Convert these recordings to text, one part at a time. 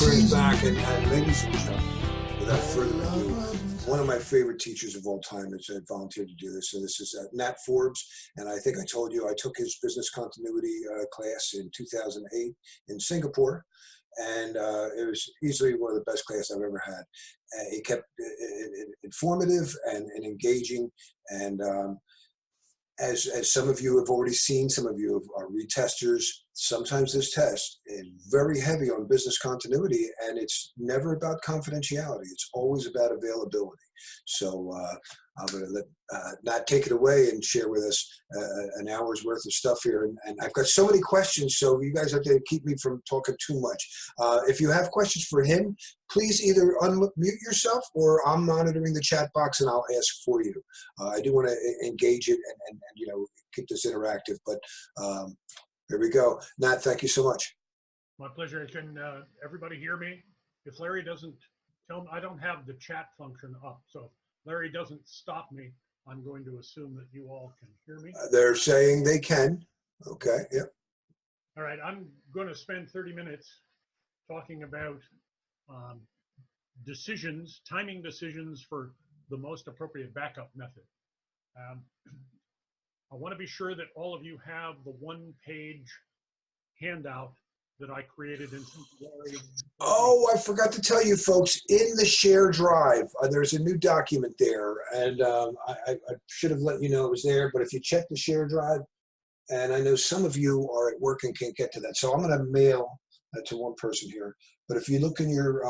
career back, and ladies and gentlemen, without further ado, one of my favorite teachers of all time has volunteered to do this. So this is Nat Forbes, and I think I told you I took his business continuity class in 2008 in Singapore, and it was easily one of the best classes I've ever had. He kept it informative and engaging, and as some of you have already seen, some of you are retesters. Sometimes this test is very heavy on business continuity, and it's never about confidentiality. It's always about availability. So I'm going to let Nat take it away and share with us an hour's worth of stuff here. And I've got so many questions, so you guys have to keep me from talking too much. If you have questions for him, please either unmute yourself, or I'm monitoring the chat box and I'll ask for you. I do want to engage it and you know, keep this interactive, but there we go. Nat, thank you so much. My pleasure. Can everybody hear me? If Larry doesn't tell me, I don't have the chat function up, so if Larry doesn't stop me, I'm going to assume that you all can hear me. They're saying they can. Okay, yep. All right, I'm going to spend 30 minutes talking about decisions, timing decisions for the most appropriate backup method. I want to be sure that all of you have the one-page handout that I created in Larry. Oh, I forgot to tell you folks, in the share drive, there's a new document there, and I should have let you know it was there, but if you check the share drive, and I know some of you are at work and can't get to that, so I'm going to mail to one person here, but if you look in your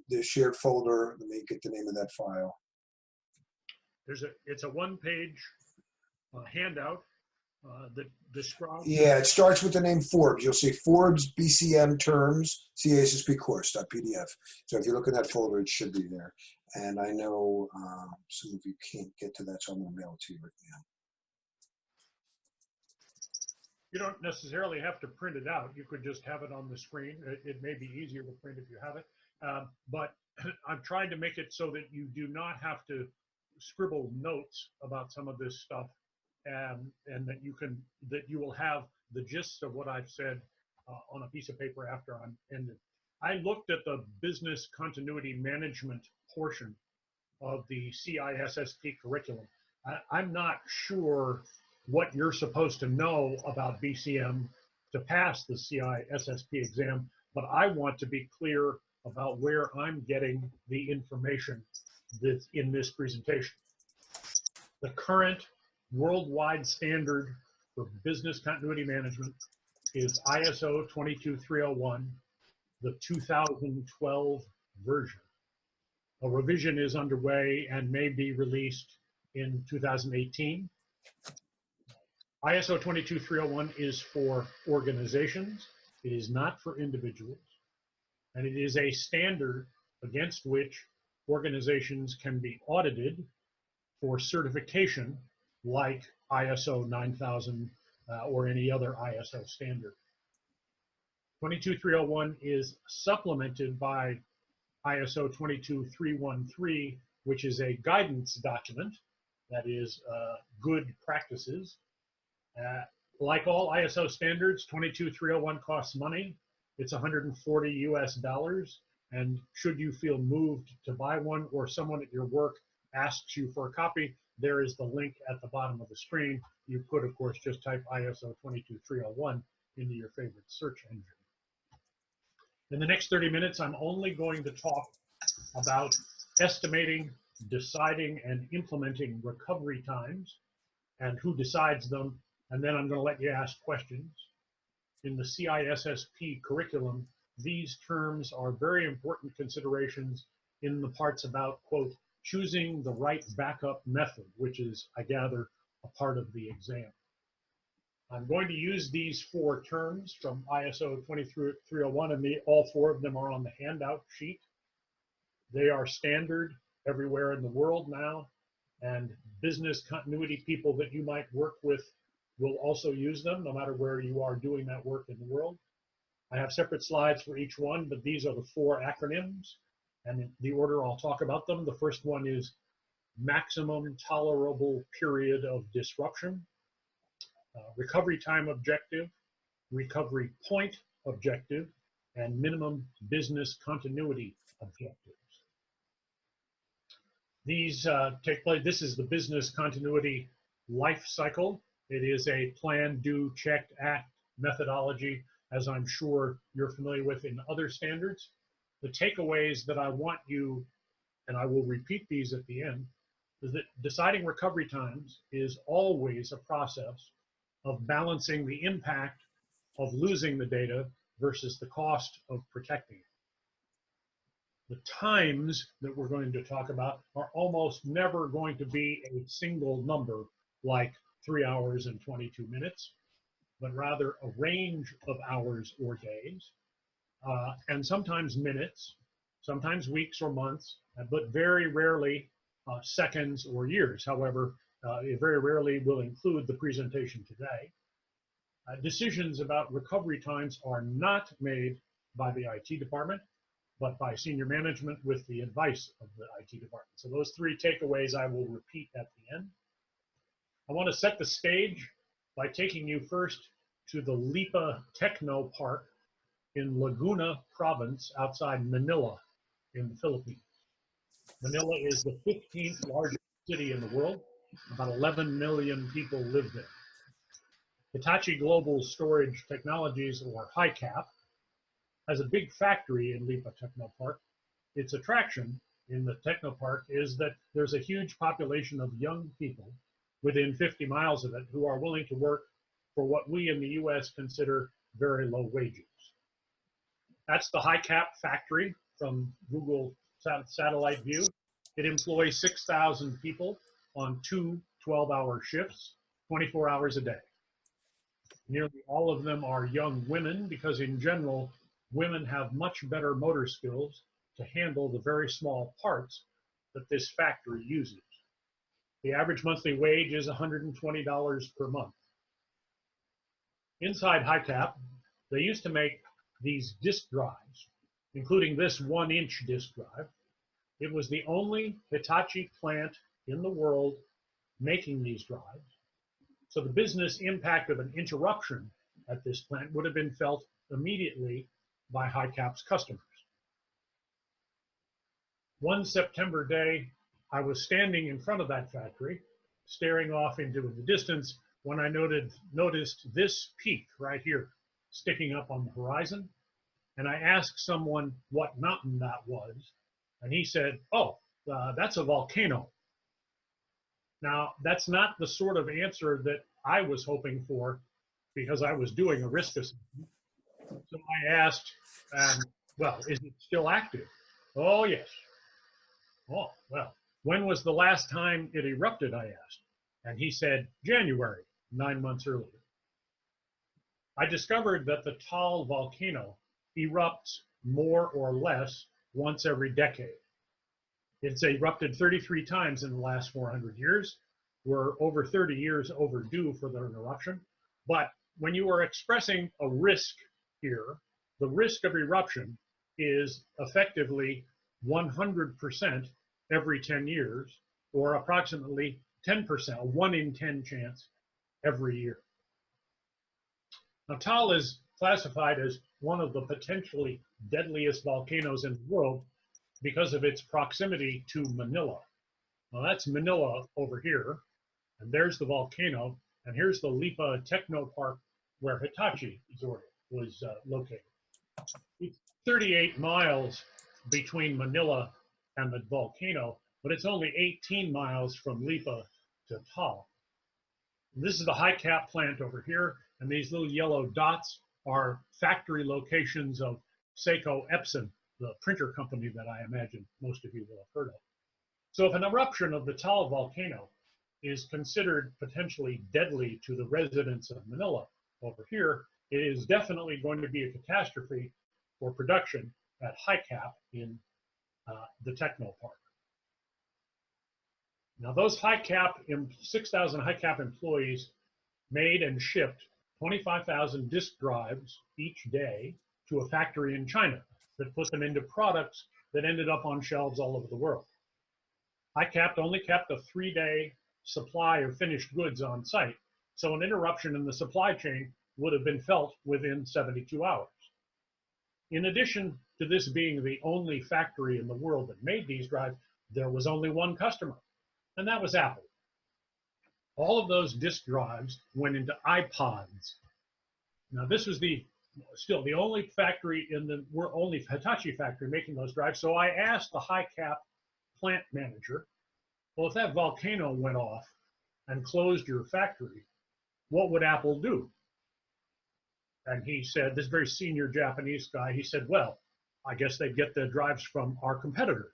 the shared folder, let me get the name of that file. It's a one-page handout that describes. Yeah, it starts with the name Forbes. You'll see Forbes BCM terms CISSP course.pdf. So if you look in that folder, it should be there. And I know some of you can't get to that, so I'm going to mail it to you right now. You don't necessarily have to print it out. You could just have it on the screen. It may be easier to print if you have it. But I'm trying to make it so that you do not have to scribble notes about some of this stuff. And that you will have the gist of what I've said on a piece of paper after I'm ended. I looked at the business continuity management portion of the CISSP curriculum. I'm not sure what you're supposed to know about BCM to pass the CISSP exam, but I want to be clear about where I'm getting the information that's in this presentation. The current worldwide standard for business continuity management is ISO 22301, the 2012 version. A revision is underway and may be released in 2018. ISO 22301 is for organizations. It is not for individuals. And it is a standard against which organizations can be audited for certification, like ISO 9000 or any other ISO standard. 22301 is supplemented by ISO 22313, which is a guidance document that is good practices. Like all ISO standards, 22301 costs money. It's $140 US, and should you feel moved to buy one, or someone at your work asks you for a copy, there is the link at the bottom of the screen. You could, of course, just type ISO 22301 into your favorite search engine. In the next 30 minutes, I'm only going to talk about estimating, deciding, and implementing recovery times and who decides them, and then I'm going to let you ask questions. In the CISSP curriculum, these terms are very important considerations in the parts about, quote, choosing the right backup method, which is, I gather, a part of the exam. I'm going to use these four terms from ISO 22301, and all four of them are on the handout sheet. They are standard everywhere in the world now, and business continuity people that you might work with will also use them, no matter where you are doing that work in the world. I have separate slides for each one, but these are the four acronyms, and in the order I'll talk about them. The first one is maximum tolerable period of disruption, recovery time objective, recovery point objective, and minimum business continuity objectives. These take place, this is the business continuity life cycle. It is a plan, do, check, act methodology, as I'm sure you're familiar with in other standards. The takeaways that I want you, and I will repeat these at the end, is that deciding recovery times is always a process of balancing the impact of losing the data versus the cost of protecting it. The times that we're going to talk about are almost never going to be a single number like 3 hours and 22 minutes, but rather a range of hours or days, and sometimes minutes, sometimes weeks or months, but very rarely seconds or years. However, it very rarely will include the presentation today. Decisions about recovery times are not made by the IT department, but by senior management with the advice of the IT department. So those 3 takeaways I will repeat at the end. I want to set the stage by taking you first to the Lipa Techno Park in Laguna Province outside Manila in the Philippines. Manila is the 15th largest city in the world. About 11 million people live there. Hitachi Global Storage Technologies, or HICAP, has a big factory in Lipa Techno Park. Its attraction in the Techno Park is that there's a huge population of young people within 50 miles of it who are willing to work for what we in the US consider very low wages. That's the HICAP factory from Google satellite view. It employs 6,000 people on 2 12-hour shifts, 24 hours a day. Nearly all of them are young women because in general, women have much better motor skills to handle the very small parts that this factory uses. The average monthly wage is $120 per month. Inside HICAP, they used to make these disk drives, including this 1-inch disk drive. It was the only Hitachi plant in the world making these drives. So the business impact of an interruption at this plant would have been felt immediately by HICAP's customers. One September day, I was standing in front of that factory, staring off into the distance, when I noticed this peak right here sticking up on the horizon. And I asked someone what mountain that was, and he said, oh, that's a volcano. Now, that's not the sort of answer that I was hoping for because I was doing a risk assessment. So I asked, well, is it still active? Oh, yes. Oh, well, when was the last time it erupted, I asked. And he said, January, 9 months earlier. I discovered that the Tal volcano erupts more or less once every decade. It's erupted 33 times in the last 400 years. We're over 30 years overdue for the eruption. But when you are expressing a risk here, the risk of eruption is effectively 100% every 10 years, or approximately 10%, a 1 in 10 chance every year. Now, Tal is classified as one of the potentially deadliest volcanoes in the world because of its proximity to Manila. Now, that's Manila over here, and there's the volcano, and here's the Lipa Techno Park where Hitachi was located. It's 38 miles between Manila and the volcano, but it's only 18 miles from Lipa to Tal. This is the HICAP plant over here, and these little yellow dots are factory locations of Seiko Epson, the printer company that I imagine most of you will have heard of. So if an eruption of the Tal volcano is considered potentially deadly to the residents of Manila over here, it is definitely going to be a catastrophe for production at HICAP in the Techno Park. Now those 6,000 HICAP employees made and shipped 25,000 disk drives each day to a factory in China that put them into products that ended up on shelves all over the world. HICAP only kept a 3-day supply of finished goods on site, so an interruption in the supply chain would have been felt within 72 hours. in addition to this being the only factory in the world that made these drives, there was only one customer, and that was Apple. All of those disk drives went into iPods. Now, this was still the only factory in the world, only Hitachi factory making those drives. So I asked the high-cap plant manager, well, if that volcano went off and closed your factory, what would Apple do? And he said, this very senior Japanese guy, he said, well, I guess they'd get the drives from our competitor.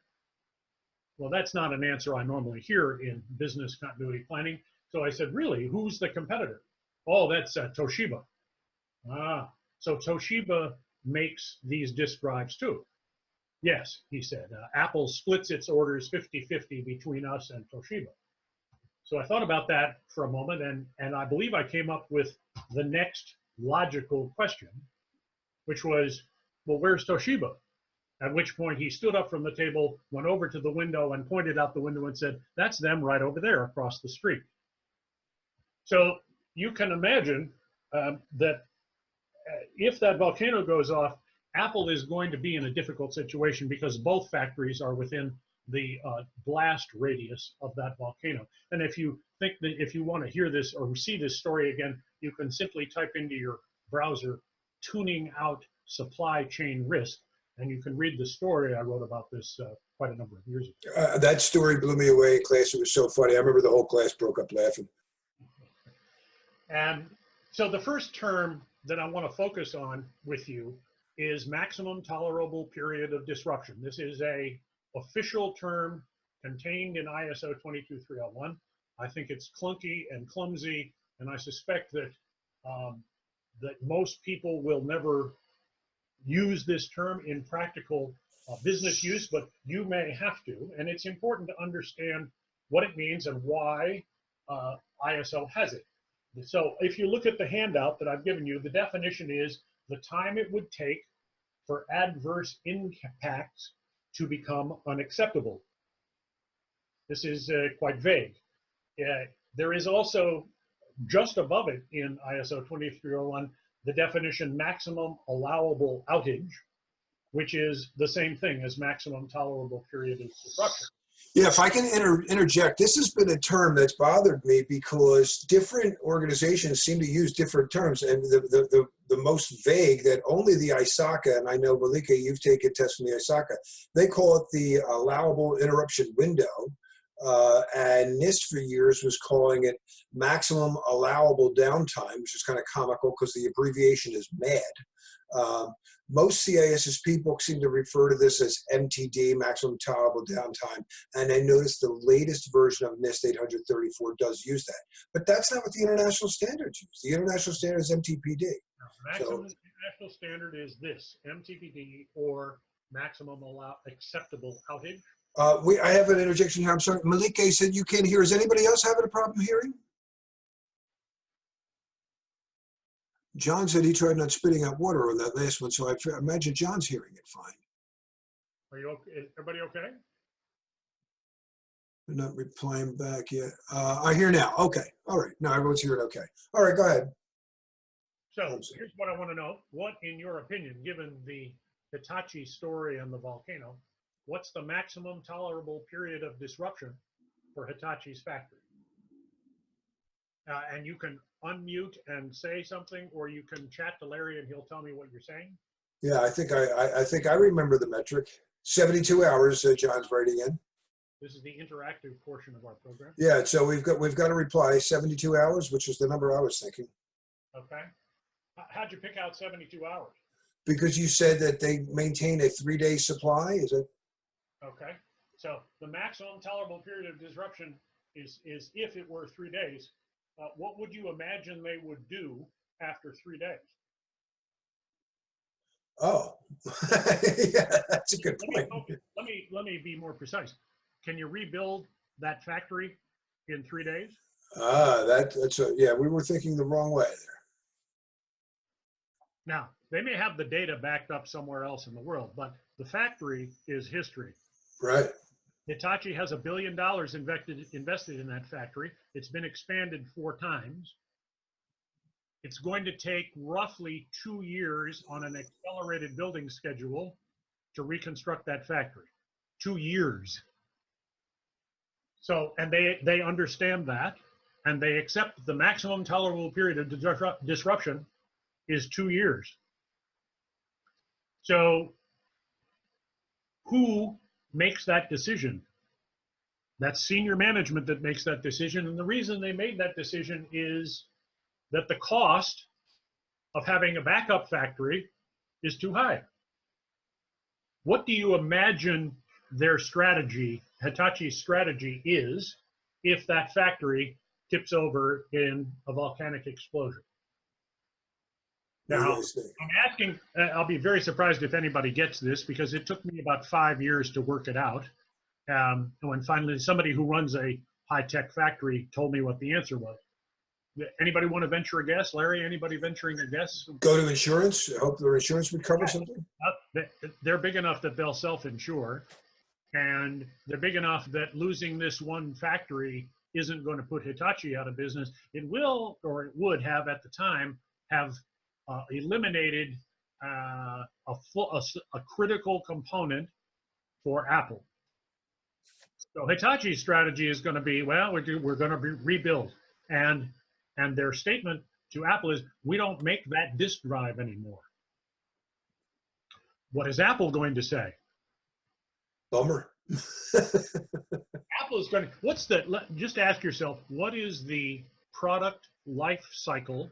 Well, that's not an answer I normally hear in business continuity planning. So I said, really, who's the competitor? Oh, that's Toshiba. Ah, so Toshiba makes these disk drives too. Yes, he said, Apple splits its orders 50-50 between us and Toshiba. So I thought about that for a moment, and I believe I came up with the next logical question, which was, well, where's Toshiba? At which point he stood up from the table, went over to the window and pointed out the window and said, that's them right over there across the street. So you can imagine that if that volcano goes off, Apple is going to be in a difficult situation because both factories are within the blast radius of that volcano. And if you think that if you want to hear this or see this story again, you can simply type into your browser, tuning out supply chain risk, and you can read the story I wrote about this quite a number of years ago. That story blew me away in class. It was so funny. I remember the whole class broke up laughing. And so the first term that I want to focus on with you is maximum tolerable period of disruption. This is a official term contained in ISO 22301. I think it's clunky and clumsy, and I suspect that that most people will never use this term in practical business use, but you may have to, and it's important to understand what it means and why ISO has it. So if you look at the handout that I've given you, the definition is the time it would take for adverse impacts to become unacceptable. This is quite vague. There is also, just above it in ISO 2301, the definition maximum allowable outage, which is the same thing as maximum tolerable period of disruption. Yeah, if I can interject, this has been a term that's bothered me because different organizations seem to use different terms, and the most vague that only the ISACA, and I know, Malika, you've taken tests from the ISACA, they call it the allowable interruption window, and NIST for years was calling it maximum allowable downtime, which is kind of comical because the abbreviation is MAD. Most CISSP books seem to refer to this as MTD, maximum tolerable downtime, and I noticed the latest version of NIST 834 does use that. But that's not what the international standards use. The international standard is MTPD. Maximum international standard is this, MTPD, or maximum acceptable outage. I have an interjection here. I'm sorry. Malika said you can't hear. Is anybody else having a problem hearing? John said he tried not spitting out water on that last one, so I imagine John's hearing it fine. Are you okay? Everybody okay? They're not replying back yet. I hear now. Okay. All right. No, everyone's hearing okay. All right, go ahead. So here's what I want to know. What, in your opinion, given the Hitachi story and the volcano, what's the maximum tolerable period of disruption for Hitachi's factory? And you can unmute and say something, or you can chat to Larry and he'll tell me what you're saying. Yeah, I think I remember the metric. 72 hours, John's writing in. This is the interactive portion of our program. Yeah, so we've got a reply, 72 hours, which is the number I was thinking. Okay. How'd you pick out 72 hours? Because you said that they maintain a 3-day supply, is it? Okay. So the maximum tolerable period of disruption is if it were 3 days. What would you imagine they would do after 3 days? Oh, yeah, that's a good point. Let me be more precise. Can you rebuild that factory in 3 days? Yeah, we were thinking the wrong way there. Now, they may have the data backed up somewhere else in the world, but the factory is history. Right. Hitachi has $1 billion invested in that factory. It's been expanded 4 times. it's going to take roughly 2 years on an accelerated building schedule to reconstruct that factory. 2 years. So, and they understand that, and they accept the maximum tolerable period of disruption is 2 years. So who makes that decision? That's senior management that makes that decision. And the reason they made that decision is that the cost of having a backup factory is too high. What do you imagine their strategy, Hitachi's strategy, is if that factory tips over in a volcanic explosion? Now, I'm asking, I'll be very surprised if anybody gets this, because it took me about 5 years to work it out. When finally somebody who runs a high-tech factory told me what the answer was. Anybody want to venture a guess? Larry, anybody venturing a guess? Go to insurance. I hope their insurance would cover something. They're big enough that they'll self-insure, and they're big enough that losing this one factory isn't going to put Hitachi out of business. It will, or it would have at the time, have eliminated a critical component for Apple. So Hitachi's strategy is going to be, well, we're going to rebuild, and their statement to Apple is, we don't make that disk drive anymore. What is Apple going to say? Bummer. Apple is going to, just ask yourself, what is the product life cycle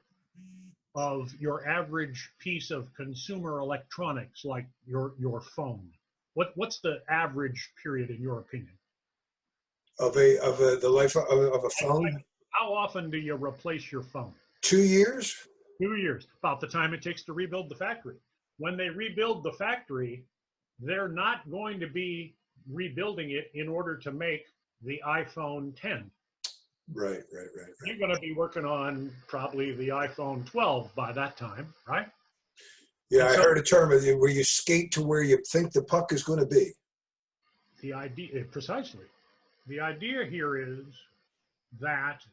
of your average piece of consumer electronics, like your phone? What's the average period, in your opinion? The life of a phone? How often do you replace your phone? 2 years? 2 years, about the time it takes to rebuild the factory. When they rebuild the factory, they're not going to be rebuilding it in order to make the iPhone 10. Right. You're going to be working on probably the iPhone 12 by that time, right? Yeah, so, I heard a term where you skate to where you think the puck is going to be. The idea, precisely. The idea here is that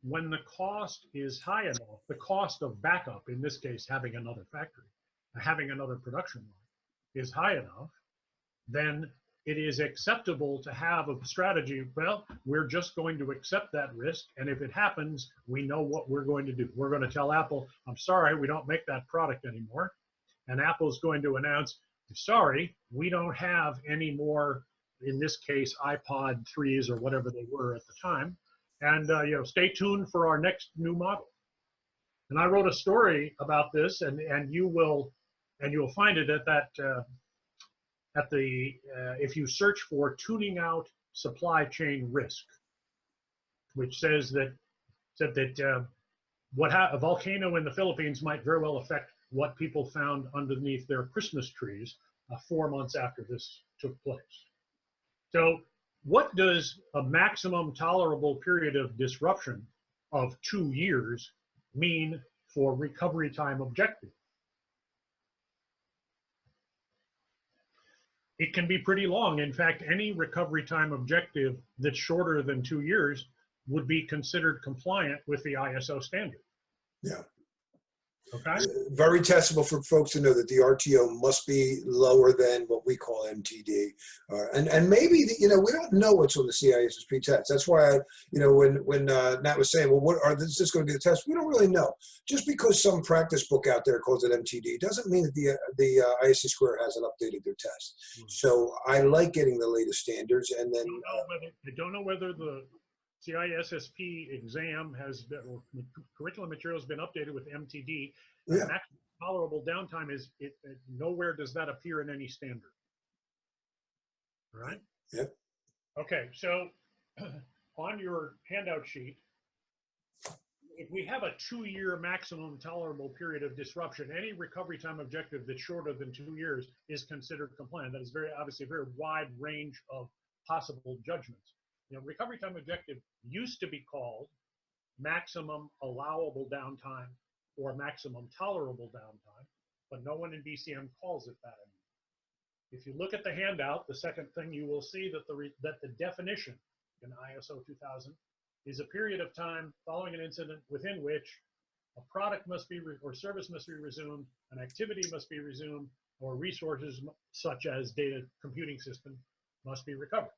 when the cost is high enough, the cost of backup, in this case, having another factory, having another production line, is high enough, then it is acceptable to have a strategy. Well, we're just going to accept that risk, and if it happens, we know what we're going to do. We're going to tell Apple, I'm sorry, we don't make that product anymore. And Apple's going to announce, sorry, we don't have any more, in this case, iPod 3s or whatever they were at the time. And stay tuned for our next new model. And I wrote a story about this, and you'll find it at that if you search for tuning out supply chain risk, which says that a volcano in the Philippines might very well affect what people found underneath their Christmas trees 4 months after this took place. So what does a maximum tolerable period of disruption of 2 years mean for recovery time objective? It can be pretty long. In fact, any recovery time objective that's shorter than 2 years would be considered compliant with the ISO standard. Yeah. Okay. Very testable for folks to know that the RTO must be lower than what we call MTD, and maybe we don't know what's on the CISSP test. That's why when Nat was saying, well, is this going to be the test? We don't really know. Just because some practice book out there calls it MTD doesn't mean that the ISC square hasn't updated their test. Mm-hmm. So I like getting the latest standards, and then I don't know whether the CISSP exam has been, or curriculum material has been updated with MTD. Yeah. Maximum tolerable downtime is nowhere does that appear in any standard. Right? Yep. Okay, so on your handout sheet, if we have a 2-year maximum tolerable period of disruption, any recovery time objective that's shorter than 2 years is considered compliant. That is obviously a very wide range of possible judgments. Recovery time objective used to be called maximum allowable downtime or maximum tolerable downtime, but no one in BCM calls it that anymore. If you look at the handout, the second thing you will see that the definition in ISO 2000 is a period of time following an incident within which A product must be, or service must be resumed, an activity must be resumed, or resources such as data computing system must be recovered.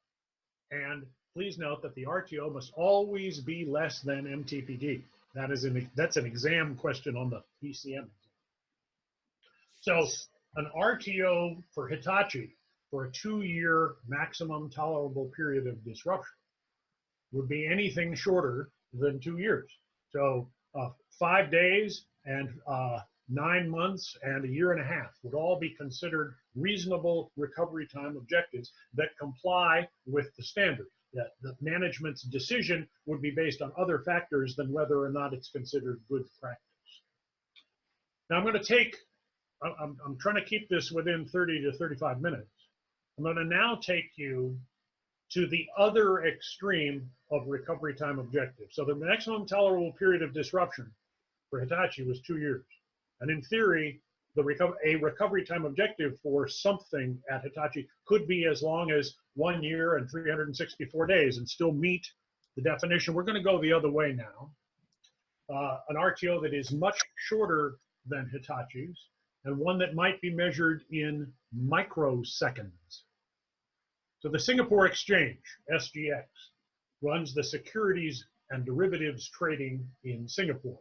And please note that the RTO must always be less than MTPD. That's an exam question on the PCM. So an RTO for Hitachi for a 2-year maximum tolerable period of disruption would be anything shorter than 2 years. So 5 days and 9 months and a year and a half would all be considered reasonable recovery time objectives that comply with the standard. That the management's decision would be based on other factors than whether or not it's considered good practice. Now I'm going to take, I'm trying to keep this within 30 to 35 minutes. I'm going to now take you to the other extreme of recovery time objectives. So the maximum tolerable period of disruption for Hitachi was 2 years. And in theory, a recovery time objective for something at Hitachi could be as long as 1 year and 364 days and still meet the definition. We're going to go the other way now. An RTO that is much shorter than Hitachi's and one that might be measured in microseconds. So the Singapore Exchange, SGX, runs the securities and derivatives trading in Singapore.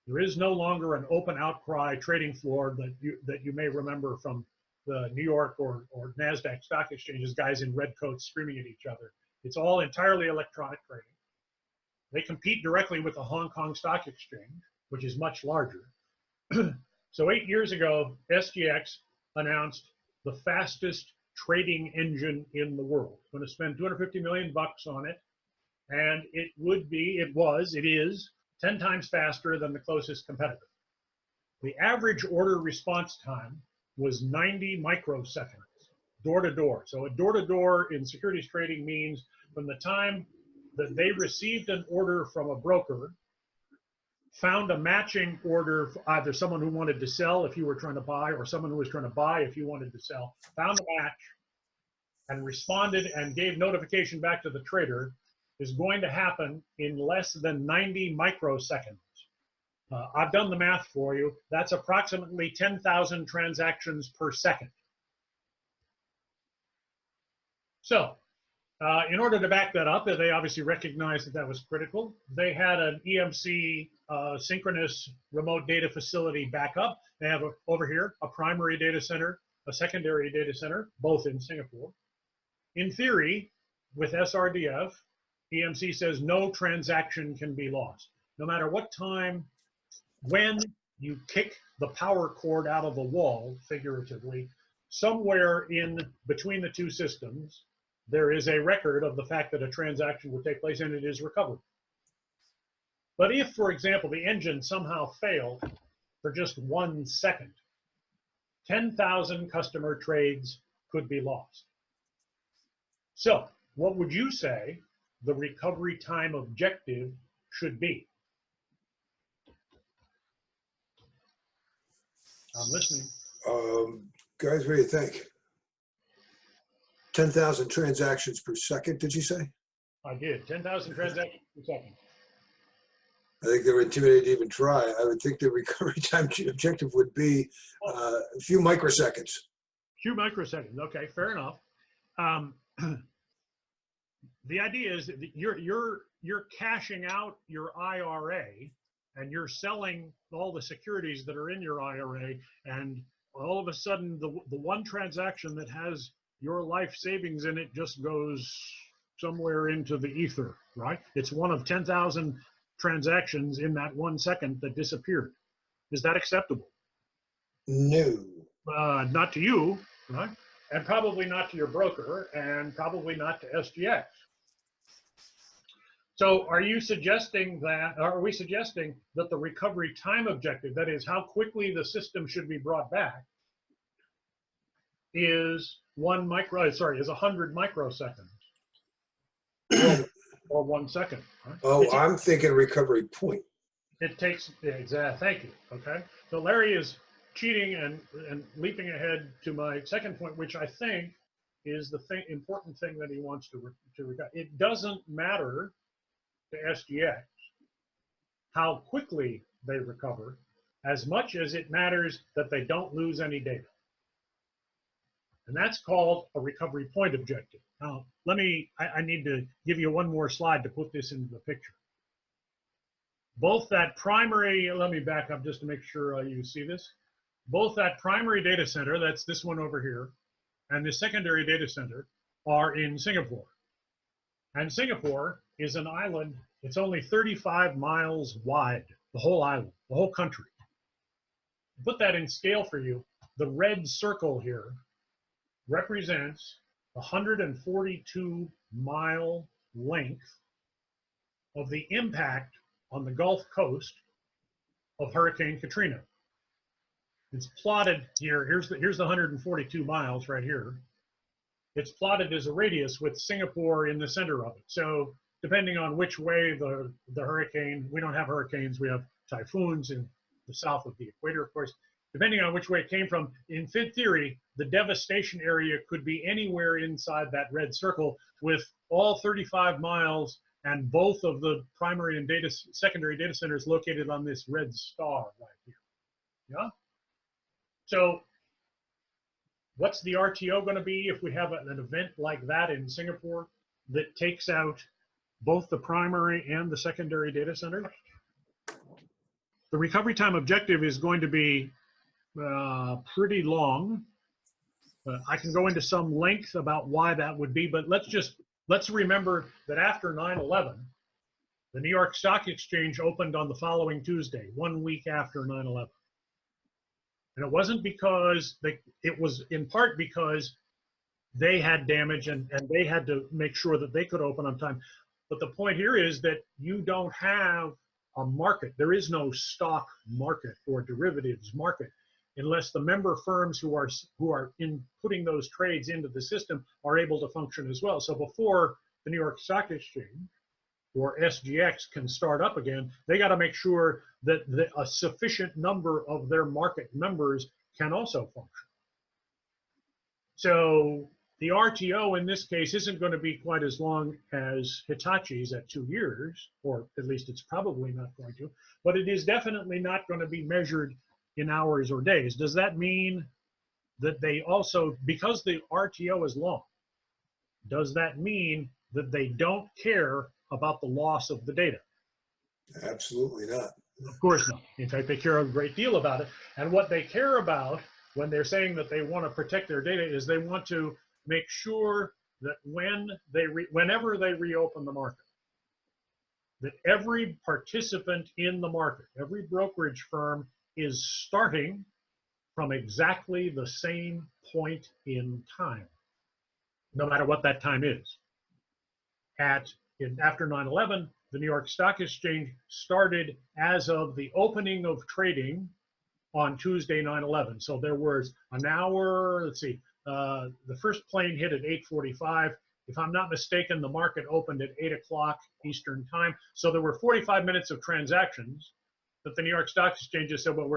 There is no longer an open outcry trading floor that you may remember from the New York or NASDAQ stock exchanges, guys in red coats screaming at each other. It's all entirely electronic trading. They compete directly with the Hong Kong Stock Exchange, which is much larger. So 8 years ago, SGX announced the fastest trading engine in the world. It's going to spend $250 million on it, and it is 10 times faster than the closest competitor. The average order response time was 90 microseconds, door to door. So a door to door in securities trading means from the time that they received an order from a broker, found a matching order for either someone who wanted to sell if you were trying to buy, or someone who was trying to buy if you wanted to sell, found a match and responded and gave notification back to the trader, is going to happen in less than 90 microseconds. I've done the math for you. That's approximately 10,000 transactions per second. So in order to back that up, they obviously recognized that that was critical. They had an EMC synchronous remote data facility backup. They have over here a primary data center, a secondary data center, both in Singapore. In theory, with SRDF, EMC says no transaction can be lost. No matter what time, when you kick the power cord out of the wall, figuratively, somewhere in between the two systems, there is a record of the fact that a transaction would take place and it is recovered. But if, for example, the engine somehow failed for just 1 second, 10,000 customer trades could be lost. So what would you say the recovery time objective should be? I'm listening. Guys, what do you think? 10,000 transactions per second, did you say? I did. 10,000 transactions per second. I think they were intimidated to even try. I would think the recovery time objective would be a few microseconds. Few microseconds. Okay, fair enough. The idea is that you're cashing out your IRA and you're selling all the securities that are in your IRA, and all of a sudden the one transaction that has your life savings in it just goes somewhere into the ether, right? It's one of 10,000 transactions in that 1 second that disappeared. Is that acceptable? No. Not to you, right? And probably not to your broker, and probably not to SGX. So are we suggesting that the recovery time objective, that is how quickly the system should be brought back, is 100 microseconds or 1 second? Right? Oh, I'm thinking recovery point. It takes, thank you, okay? So Larry is cheating and leaping ahead to my second point, which I think is the important thing that he wants to recover. It doesn't matter to SGX how quickly they recover as much as it matters that they don't lose any data. And that's called a recovery point objective. Now, I need to give you one more slide to put this into the picture. Both that primary, let me back up just to make sure you see this. Both that primary data center, that's this one over here, and the secondary data center are in Singapore. And Singapore is an island, it's only 35 miles wide, the whole island, the whole country. To put that in scale for you, the red circle here represents the 142-mile length of the impact on the Gulf Coast of Hurricane Katrina. It's plotted here. Here's the 142 miles right here. It's plotted as a radius with Singapore in the center of it. So depending on which way the hurricane, we don't have hurricanes, we have typhoons in the south of the equator, of course. Depending on which way it came from, in theory, the devastation area could be anywhere inside that red circle, with all 35 miles and both of the primary and secondary data centers located on this red star right here. Yeah? So what's the RTO going to be if we have an event like that in Singapore that takes out both the primary and the secondary data center? The recovery time objective is going to be pretty long. I can go into some length about why that would be, but let's remember that after 9/11, the New York Stock Exchange opened on the following Tuesday, 1 week after 9/11. And it wasn't because it was in part because they had damage and they had to make sure that they could open on time. But the point here is that you don't have a market. There is no stock market or derivatives market unless the member firms who are putting those trades into the system are able to function as well. So before the New York Stock Exchange or SGX can start up again, they got to make sure that a sufficient number of their market members can also function. So the RTO in this case isn't going to be quite as long as Hitachi's at 2 years, or at least it's probably not going to, but it is definitely not going to be measured in hours or days. Does that mean that they also, because the RTO is long, does that mean that they don't care about the loss of the data? Absolutely not. Of course not. In fact, they care a great deal about it. And what they care about when they're saying that they want to protect their data is they want to make sure that whenever they reopen the market, that every participant in the market, every brokerage firm is starting from exactly the same point in time, no matter what that time is. After 9/11, the New York Stock Exchange started as of the opening of trading on Tuesday, 9/11. So there was an hour, let's see, the first plane hit at 8:45. If I'm not mistaken, the market opened at 8 o'clock Eastern time. So there were 45 minutes of transactions that the New York Stock Exchange said, well,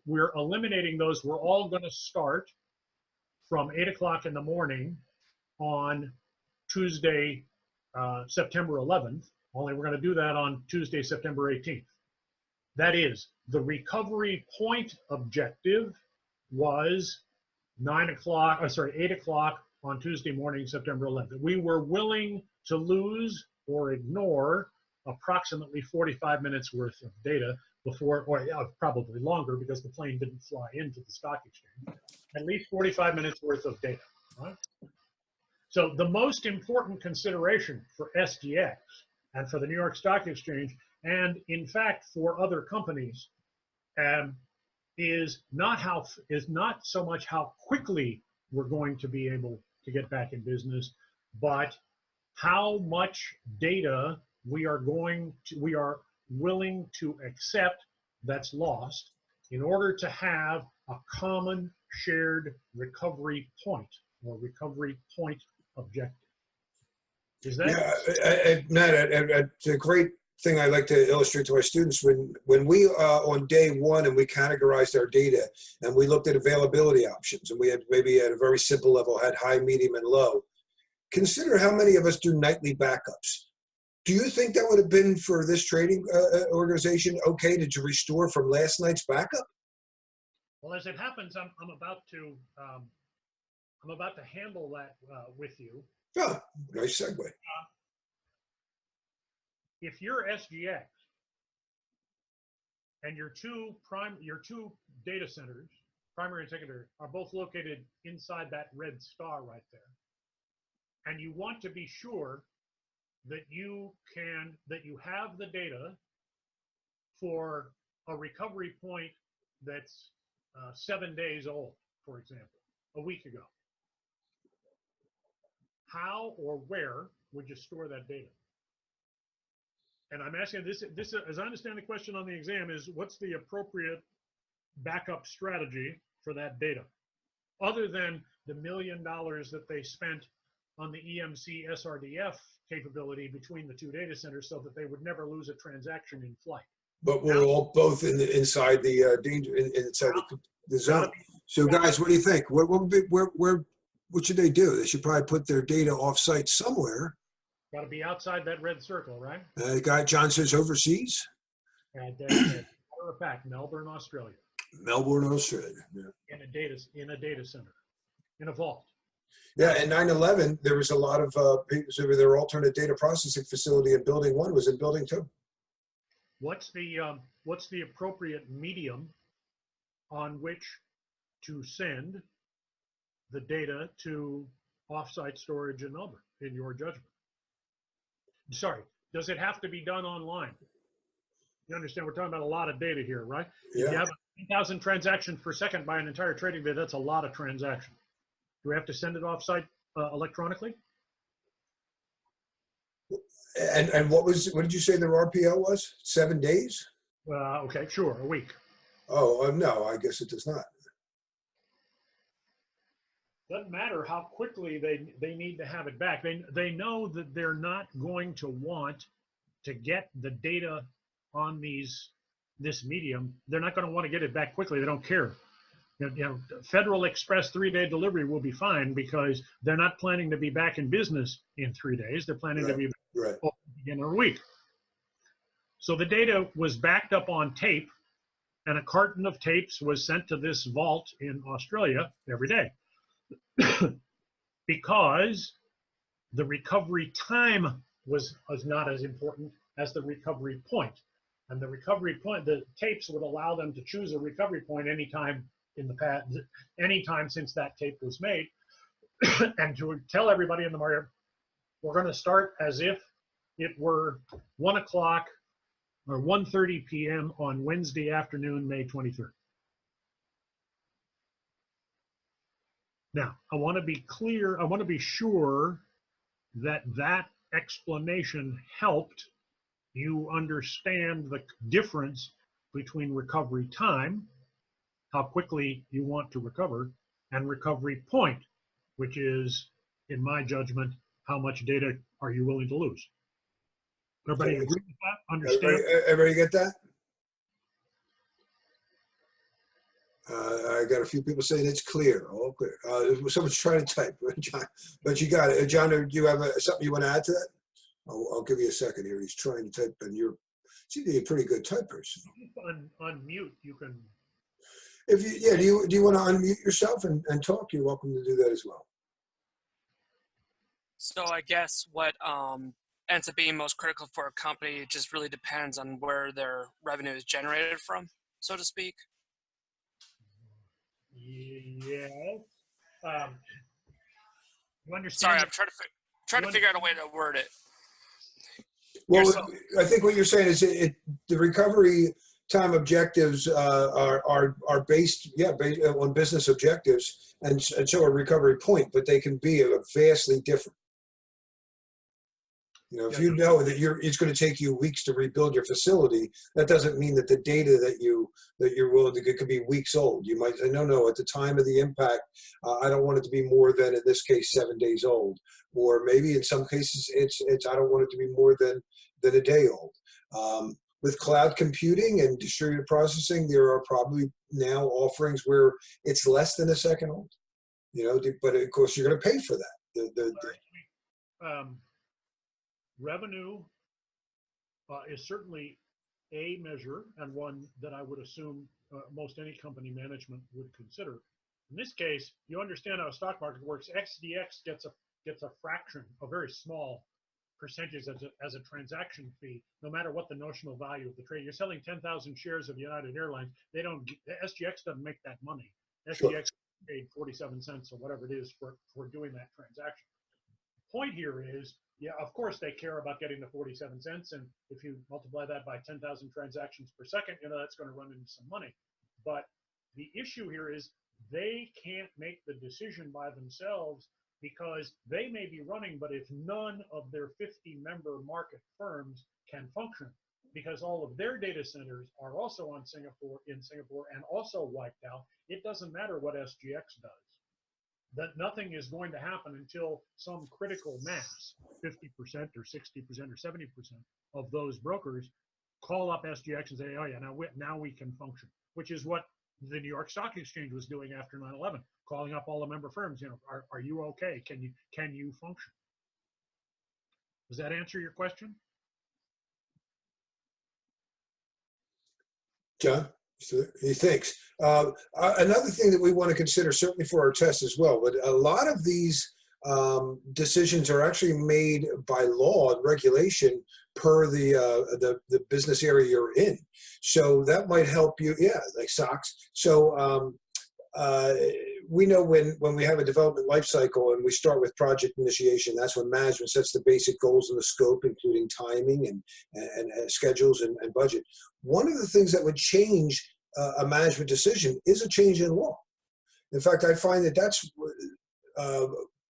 we're eliminating those. We're all going to start from 8 o'clock in the morning on Tuesday, September 11th, only we're going to do that on Tuesday, September 18th. That is, the recovery point objective was 8 o'clock on Tuesday morning, September 11th. We were willing to lose or ignore approximately 45 minutes worth of data before, or probably longer because the plane didn't fly into the stock exchange, at least 45 minutes worth of data, right? So the most important consideration for SGX and for the New York Stock Exchange, and in fact for other companies, is not so much how quickly we're going to be able to get back in business, but how much data we are willing to accept that's lost in order to have a common shared recovery point or recovery point objective. Is that? Yeah, Matt, it's a great thing I like to illustrate to our students. When we on day one and we categorized our data and we looked at availability options, and we had maybe at a very simple level had high, medium, and low. Consider how many of us do nightly backups. Do you think that would have been for this trading organization okay to restore from last night's backup? Well, as it happens, I'm about to handle that with you. Oh, nice segue. If you're SGX and your two data centers, primary and secondary, are both located inside that red star right there, and you want to be sure that you have the data for a recovery point that's 7 days old, for example, a week ago. How or where would you store that data? And I'm asking this, as I understand the question on the exam, is what's the appropriate backup strategy for that data? Other than the $1 million that they spent on the EMC SRDF capability between the two data centers so that they would never lose a transaction in flight. But we're all both inside the danger, inside the zone. So guys, what do you think? What should they do? They should probably put their data off-site somewhere. Got to be outside that red circle, right? John says overseas. And matter of fact, Melbourne, Australia. Melbourne, Australia. Yeah. In a data center, in a vault. Yeah, and 9/11, there was a lot of people. So their alternate data processing facility in Building 1 was in Building 2. What's the appropriate medium on which to send the data to offsite storage in Melbourne, in your judgment? Sorry, does it have to be done online? You understand, we're talking about a lot of data here, right? Yeah. If you have 10,000 transactions per second by an entire trading day, that's a lot of transactions. Do we have to send it offsite electronically? And what did you say their RPO was? 7 days? Okay, sure, a week. Oh, no, I guess it does not. Doesn't matter how quickly they need to have it back. They know that they're not going to want to get the data on this medium. They're not going to want to get it back quickly. They don't care. Federal Express 3-day delivery will be fine because they're not planning to be back in business in 3 days. They're planning to be back in a week. So the data was backed up on tape, and a carton of tapes was sent to this vault in Australia every day. Because the recovery time was not as important as the recovery point. And the recovery point, the tapes would allow them to choose a recovery point anytime in the past, anytime since that tape was made, and to tell everybody in the market, we're going to start as if it were 1 o'clock or 1:30 p.m. on Wednesday afternoon, May 23rd. Now, I want to be clear, I want to be sure that that explanation helped you understand the difference between recovery time, how quickly you want to recover, and recovery point, which is, in my judgment, how much data are you willing to lose? Everybody agree with that? Understand? Everybody get that? I got a few people saying it's clear, all clear. Someone's trying to type, John, but you got it. John, do you have something you want to add to that? I'll give you a second here. He's trying to type, and you seem to be a pretty good type person. On mute, you can. If you, do you want to unmute yourself and talk? You're welcome to do that as well. So I guess what ends up being most critical for a company just really depends on where their revenue is generated from, so to speak. Yes. You understand? Sorry, I'm trying to figure out a way to word it. Well, I think what you're saying is the recovery time objectives are based on business objectives, and so a recovery point, but they can be vastly different. If you know that it's going to take you weeks to rebuild your facility, that doesn't mean that the data that you're willing to get could be weeks old. You might say, no, at the time of the impact, I don't want it to be more than, in this case, 7 days old. Or maybe in some cases, it's I don't want it to be more than a day old. With cloud computing and distributed processing, there are probably now offerings where it's less than a second old. But of course, you're going to pay for that. Revenue is certainly a measure, and one that I would assume most any company management would consider. In this case, you understand how a stock market works. XDX gets a fraction, a very small percentage as a transaction fee, no matter what the notional value of the trade. You're selling 10,000 shares of United Airlines. SGX doesn't make that money. Sure. SGX paid 47 cents or whatever it is for doing that transaction. The point here is, yeah, of course they care about getting the 47 cents, and if you multiply that by 10,000 transactions per second, that's going to run into some money. But the issue here is they can't make the decision by themselves, because they may be running, but if none of their 50-member market firms can function, because all of their data centers are also in Singapore and also wiped out, it doesn't matter what SGX does. That nothing is going to happen until some critical mass, 50% or 60% or 70% of those brokers call up SGX and say, oh yeah, now we can function, which is what the New York Stock Exchange was doing after 9/11, calling up all the member firms. Are you okay? Can you function? Does that answer your question? John, he thinks. Another thing that we want to consider, certainly for our test as well, but a lot of these decisions are actually made by law and regulation per the business area you're in. So that might help you, yeah, like SOX. So we know when we have a development life cycle and we start with project initiation, that's when management sets the basic goals and the scope, including timing and schedules and budget. One of the things that would change a management decision is a change in law. In fact, I find that that's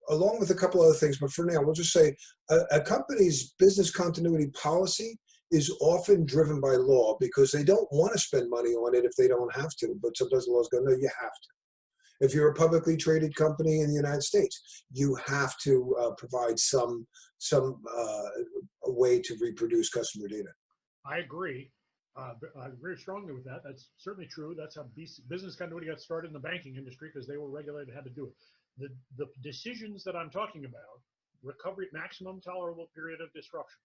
along with a couple other things, but for now, we'll just say a company's business continuity policy is often driven by law, because they don't want to spend money on it if they don't have to, but sometimes the laws go, no, you have to. If you're a publicly traded company in the United States, you have to provide some way to reproduce customer data. I agree. I agree strongly with that. That's certainly true. That's how business continuity got started in the banking industry, because they were regulated how to do it. The decisions that I'm talking about, recovery, maximum tolerable period of disruption,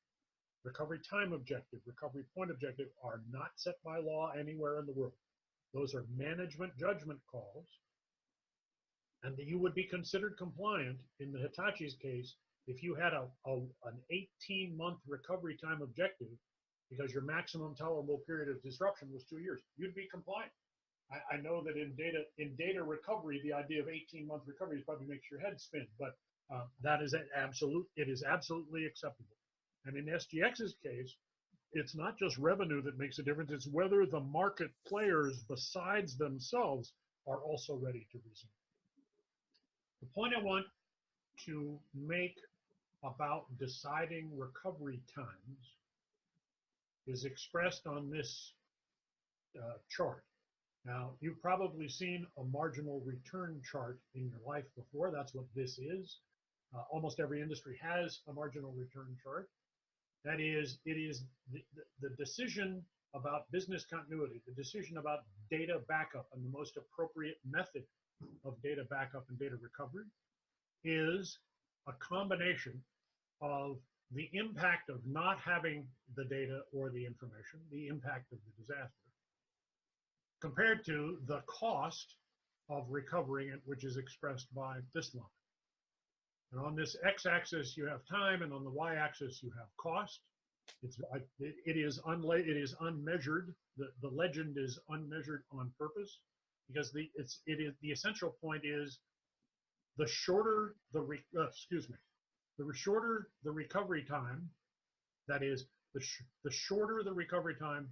recovery time objective, recovery point objective, are not set by law anywhere in the world. Those are management judgment calls. And you would be considered compliant in the Hitachi's case if you had an 18-month recovery time objective, because your maximum tolerable period of disruption was 2 years. You'd be compliant. I know that in data recovery, the idea of 18-month recovery probably makes your head spin, but it is absolutely acceptable. And in SGX's case, it's not just revenue that makes a difference, it's whether the market players besides themselves are also ready to resume. The point I want to make about deciding recovery times is expressed on this chart. Now, you've probably seen a marginal return chart in your life before. That's what this is. Almost every industry has a marginal return chart. That is, it is the decision about business continuity, the decision about data backup and the most appropriate method of data backup and data recovery is a combination of the impact of not having the data or the information, the impact of the disaster, compared to the cost of recovering it, which is expressed by this line. And on this x-axis, you have time, and on the y-axis, you have cost. It is unmeasured. The legend is unmeasured on purpose, because the essential point is the shorter the shorter the recovery time, that is the shorter the recovery time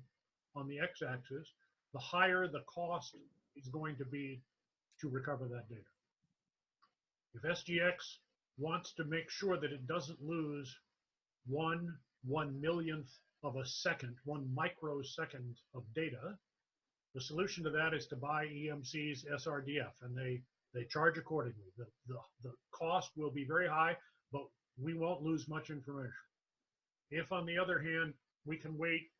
on the x-axis, the higher the cost is going to be to recover that data. If SGX wants to make sure that it doesn't lose 1/1,000,000th of a second, 1 microsecond of data, the solution to that is to buy EMC's SRDF, and they charge accordingly. The cost will be very high, but we won't lose much information. If, on the other hand, we can wait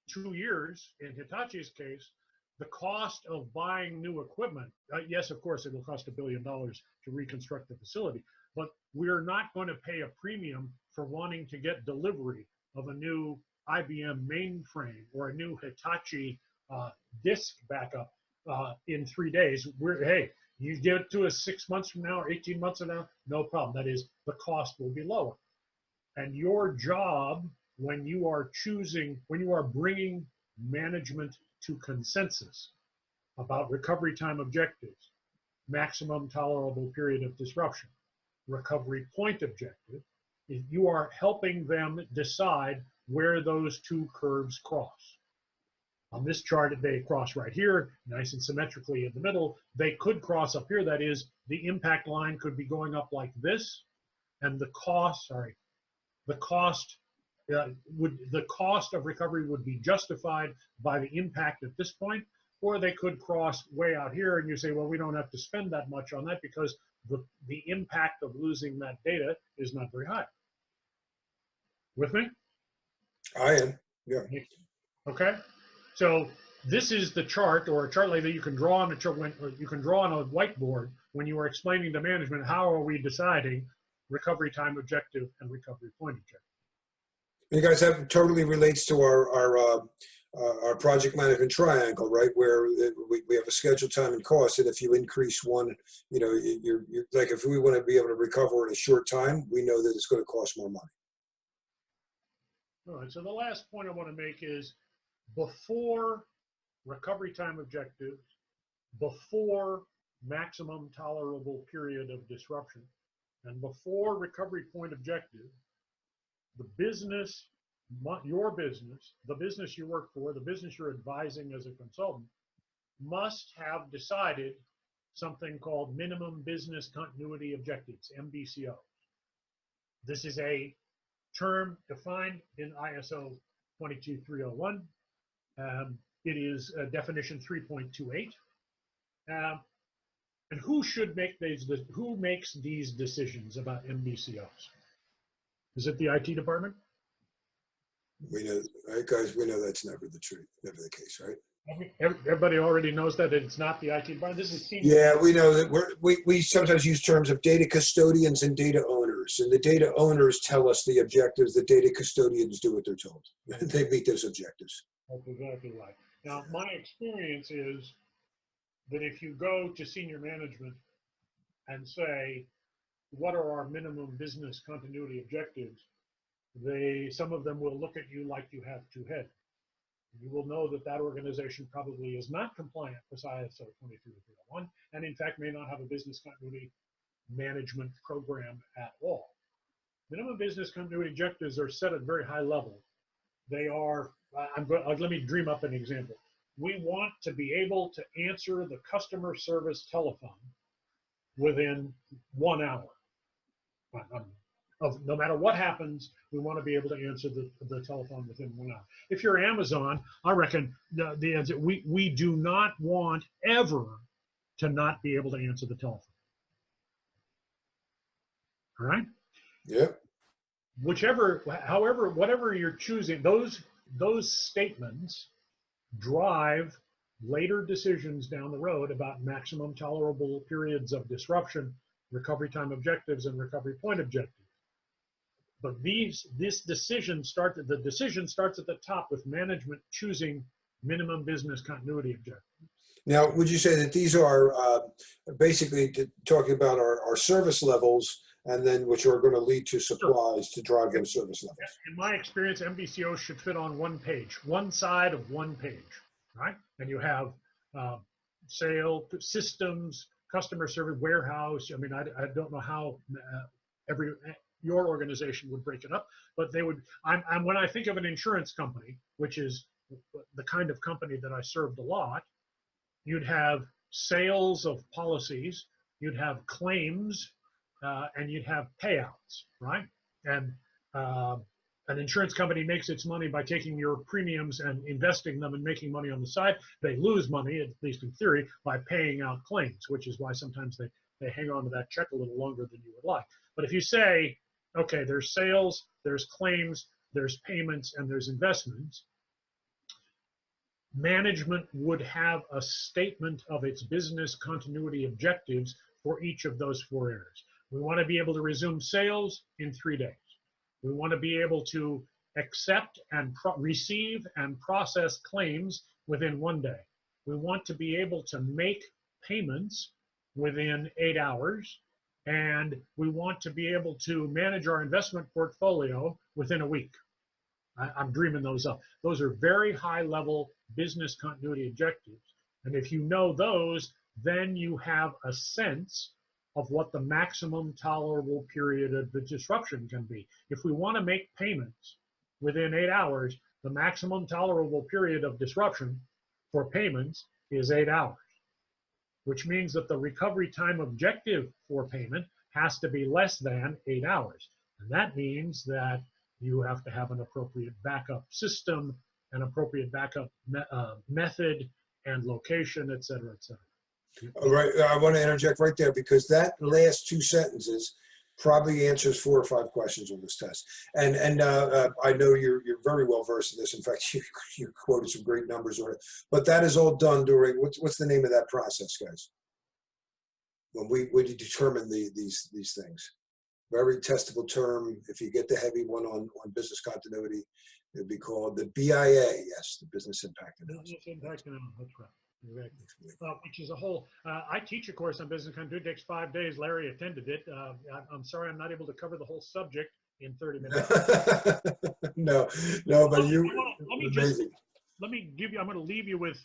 2 years, in Hitachi's case, the cost of buying new equipment, yes, of course, it will cost $1 billion to reconstruct the facility, but we're not going to pay a premium for wanting to get delivery of a new IBM mainframe or a new Hitachi disk backup in 3 days, hey, you give it to us 6 months from now or 18 months from now, no problem. That is, the cost will be lower. And your job when you are bringing management to consensus about recovery time objectives, maximum tolerable period of disruption, recovery point objective, is you are helping them decide where those two curves cross. On this chart, they cross right here, nice and symmetrically in the middle. They could cross up here. That is, the impact line could be going up like this, and the cost of recovery would be justified by the impact at this point, or they could cross way out here, and you say, well, we don't have to spend that much on that because the impact of losing that data is not very high. With me? I am, yeah. Okay. So this is the chart, or a chart like that you can draw on a whiteboard when you are explaining to management how are we deciding recovery time objective and recovery point objective. You guys, that totally relates to our project management triangle, right? Where we have a schedule, time, and cost, and if you increase one, you know, you're like, if we want to be able to recover in a short time, we know that it's going to cost more money. All right. So the last point I want to make is, before recovery time objectives, before maximum tolerable period of disruption, and before recovery point objective, the business, your business, the business you work for, the business you're advising as a consultant, must have decided something called minimum business continuity objectives, MBCO. This is a term defined in ISO 22301. It is definition 3.28. And who should make who makes these decisions about MBCOs? Is it the IT department? We know, right, guys, we know that's never the truth, never the case, right? Everybody already knows that it's not the IT department. This is senior. Yeah, we know that we sometimes use terms of data custodians and data owners, and the data owners tell us the objectives. The data custodians do what they're told. They meet those objectives. That's exactly right. Now, my experience is that if you go to senior management and say, what are our minimum business continuity objectives, some of them will look at you like you have two heads. You will know that that organization probably is not compliant with ISO 22301, and in fact may not have a business continuity management program at all. Minimum business continuity objectives are set at very high level. They are, let me dream up an example. We want to be able to answer the customer service telephone within 1 hour. No matter what happens, we want to be able to answer the telephone within 1 hour. If you're Amazon, I reckon the answer, we do not want ever to not be able to answer the telephone. All right? Yeah. However, whatever you're choosing, those statements drive later decisions down the road about maximum tolerable periods of disruption, recovery time objectives, and recovery point objectives. But the decision starts at the top with management choosing minimum business continuity objectives. Now, would you say that these are basically talking about our service levels, and then which are going to lead to supplies to drive those service levels? In my experience, MBCO should fit on one page, one side of one page, right? And you have sale, systems, customer service, warehouse. I mean, I don't know how your organization would break it up, but they would. When I think of an insurance company, which is the kind of company that I served a lot, you'd have sales of policies, you'd have claims, and you'd have payouts, right? And an insurance company makes its money by taking your premiums and investing them and making money on the side. They lose money, at least in theory, by paying out claims, which is why sometimes they hang on to that check a little longer than you would like. But if you say, okay, there's sales, there's claims, there's payments, and there's investments, management would have a statement of its business continuity objectives for each of those 4 areas. We want to be able to resume sales in 3 days. We want to be able to accept and receive and process claims within 1 day. We want to be able to make payments within 8 hours, and we want to be able to manage our investment portfolio within a week. I'm dreaming those up. Those are very high-level business continuity objectives. And if you know those, then you have a sense of what the maximum tolerable period of the disruption can be. If we want to make payments within 8 hours, the maximum tolerable period of disruption for payments is 8 hours, which means that the recovery time objective for payment has to be less than 8 hours. And that means that you have to have an appropriate backup system, an appropriate backup method and location, et cetera, et cetera. All right, I want to interject right there because that last 2 sentences probably answers 4 or 5 questions on this test. And I know you're very well versed in this. In fact, you quoted some great numbers on it. But that is all done during what's the name of that process, guys? When we determine these things. Very testable term. If you get the heavy one on business continuity, it'd be called the BIA. Yes, the business impact analysis. Business impact analysis. That's right. Exactly. Which is a whole. I teach a course on business continuity. It takes 5 days. Larry attended it. I'm sorry, I'm not able to cover the whole subject in 30 minutes. no, but let me give you. I'm going to leave you with.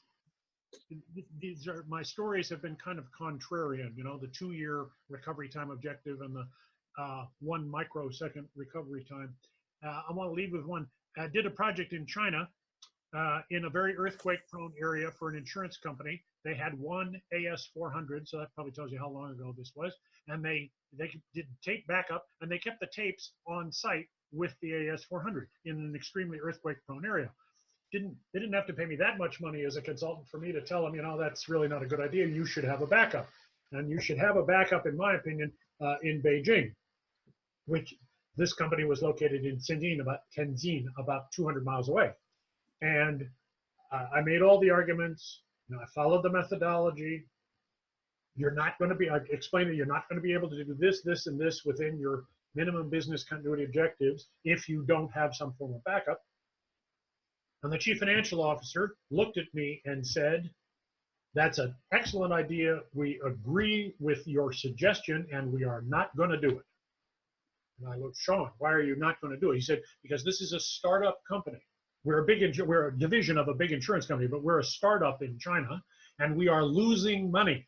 These are my stories have been kind of contrarian. You know, the 2-year recovery time objective and the 1 microsecond recovery time. I want to leave with one. I did a project in China. In a very earthquake-prone area for an insurance company. They had one AS400, so that probably tells you how long ago this was. And they did tape backup, and they kept the tapes on site with the AS400 in an extremely earthquake-prone area. They didn't have to pay me that much money as a consultant for me to tell them, you know, that's really not a good idea. You should have a backup. And you should have a backup, in my opinion, in Beijing, which this company was located in Tianjin, about 200 miles away. And I made all the arguments. You know, I followed the methodology. You're not going to be, I explained that you're not going to be able to do this, this, and this within your minimum business continuity objectives if you don't have some form of backup. And the chief financial officer looked at me and said, that's an excellent idea. We agree with your suggestion, and we are not going to do it. And I looked, Sean, why are you not going to do it? He said, because this is a startup company. We're a division of a big insurance company, but we're a startup in China, and we are losing money.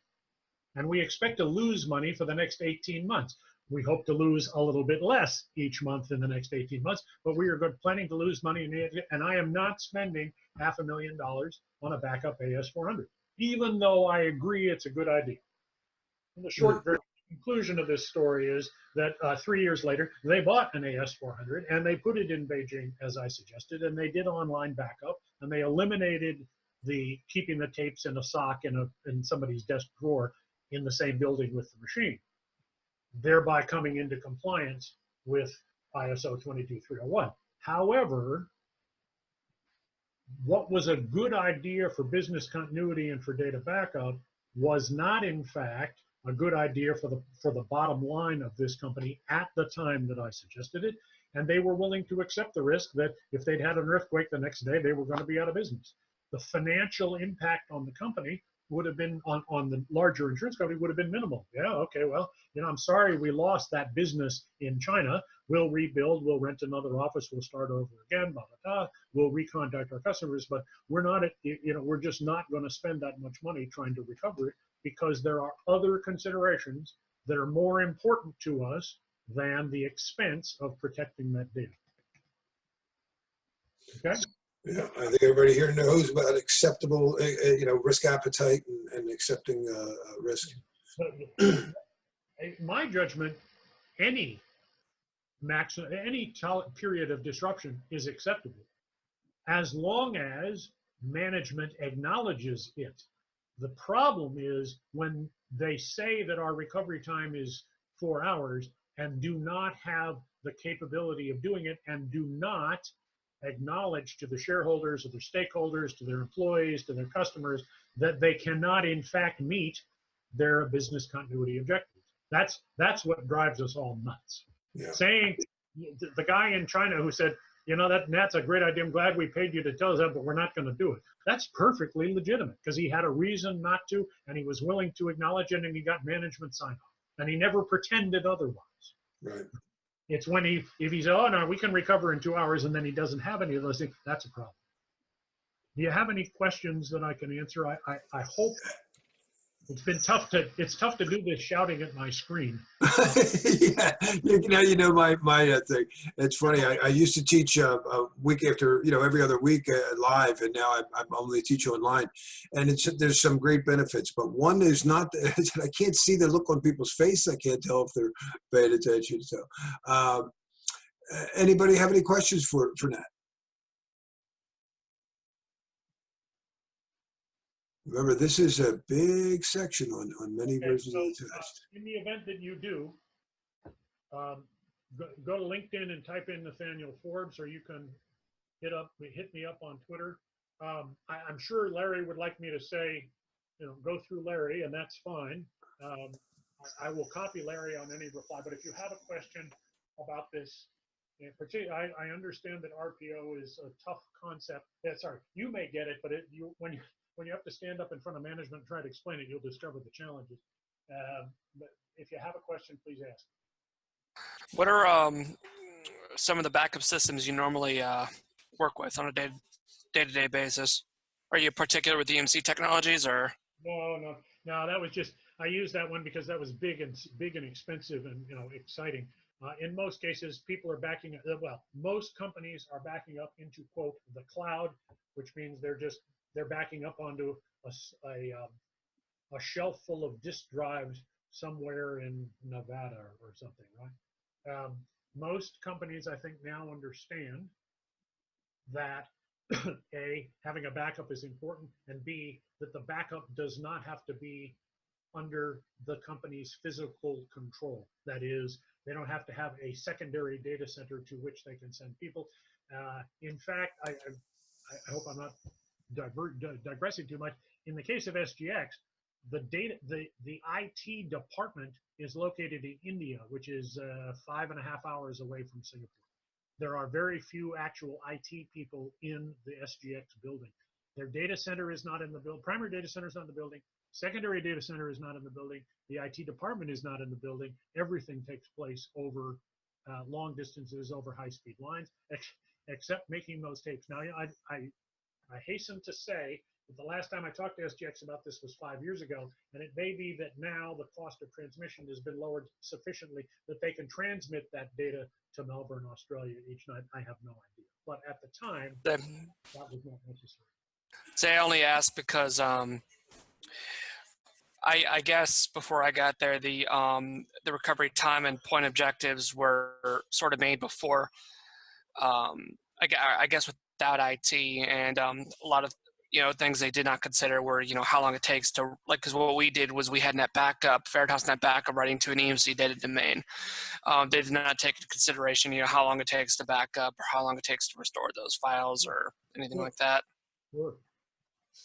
And we expect to lose money for the next 18 months. We hope to lose a little bit less each month in the next 18 months, but we are planning to lose money, and I am not spending $500,000 on a backup AS400, even though I agree it's a good idea. And the short conclusion of this story is that 3 years later, they bought an AS400 and they put it in Beijing, as I suggested, and they did online backup, and they eliminated the keeping the tapes in a sock in somebody's desk drawer in the same building with the machine, thereby coming into compliance with ISO 22301. However, what was a good idea for business continuity and for data backup was not, in fact, a good idea for the bottom line of this company at the time that I suggested it. And they were willing to accept the risk that if they'd had an earthquake the next day, they were going to be out of business. The financial impact on the company would have been, on the larger insurance company, would have been minimal. Yeah, okay, well, you know, I'm sorry we lost that business in China. We'll rebuild, we'll rent another office, we'll start over again, blah, blah, blah. We'll recontact our customers, but we're not, we're just not going to spend that much money trying to recover it, because there are other considerations that are more important to us than the expense of protecting that data. Okay? Yeah, I think everybody here knows about acceptable, risk appetite and accepting risk. In my judgment, any period of disruption is acceptable as long as management acknowledges it. The problem is when they say that our recovery time is 4 hours and do not have the capability of doing it and do not acknowledge to the shareholders, to their stakeholders, to their employees, to their customers, that they cannot in fact meet their business continuity objectives. That's what drives us all nuts. Yeah. Saying, the guy in China who said, you know, that's a great idea. I'm glad we paid you to tell us that, but we're not going to do it. That's perfectly legitimate because he had a reason not to, and he was willing to acknowledge it, and he got management sign off, and he never pretended otherwise. Right. It's when if he said, oh no, we can recover in 2 hours, and then he doesn't have any of those things, that's a problem. Do you have any questions that I can answer? I hope. It's tough to do this shouting at my screen. Yeah, my thing. It's funny. I used to teach a week after, every other week live, and now I'm only teach online. And there's some great benefits, but one is not. I can't see the look on people's face. I can't tell if they're paying attention. So, anybody have any questions for Nat? Remember, this is a big section on many versions of the test. In the event that you do, go to LinkedIn and type in Nathaniel Forbes, or you can hit me up on Twitter. I'm sure Larry would like me to say, go through Larry, and that's fine. I will copy Larry on any reply. But if you have a question about this, in particular, I understand that RPO is a tough concept. Sorry, you may get it, but when you have to stand up in front of management and try to explain it, you'll discover the challenges. But if you have a question, please ask. What are some of the backup systems you normally work with on a day-to-day basis? Are you particular with EMC technologies, or? No. That was just, I used that one because that was big and expensive and exciting. In most cases, people are backing up. Well, most companies are backing up into, quote, the cloud, which means they're backing up onto a shelf full of disk drives somewhere in Nevada or something, right? Most companies, I think, now understand that A, having a backup is important, and B, that the backup does not have to be under the company's physical control. That is, they don't have to have a secondary data center to which they can send people. In fact, I hope I'm not digressing too much. In the case of SGX, the IT department is located in India, which is 5.5 hours away from Singapore. There are very few actual IT people in the SGX building. Their data center is not in the building. Primary data center is not in the building. Secondary data center is not in the building. The IT department is not in the building. Everything takes place over long distances, over high-speed lines, except making those tapes. Now, I hasten to say that the last time I talked to SGX about this was 5 years ago, and it may be that now the cost of transmission has been lowered sufficiently that they can transmit that data to Melbourne, Australia each night. I have no idea. But at the time, that was not necessary. So I only asked because I guess before I got there, the recovery time and point objectives were sort of made before, I guess without IT, and a lot of things they did not consider were how long it takes to, like, because what we did was we had net backup, Fairhouse net backup writing to an EMC data domain. They did not take into consideration how long it takes to back up or how long it takes to restore those files or anything like that. Sure.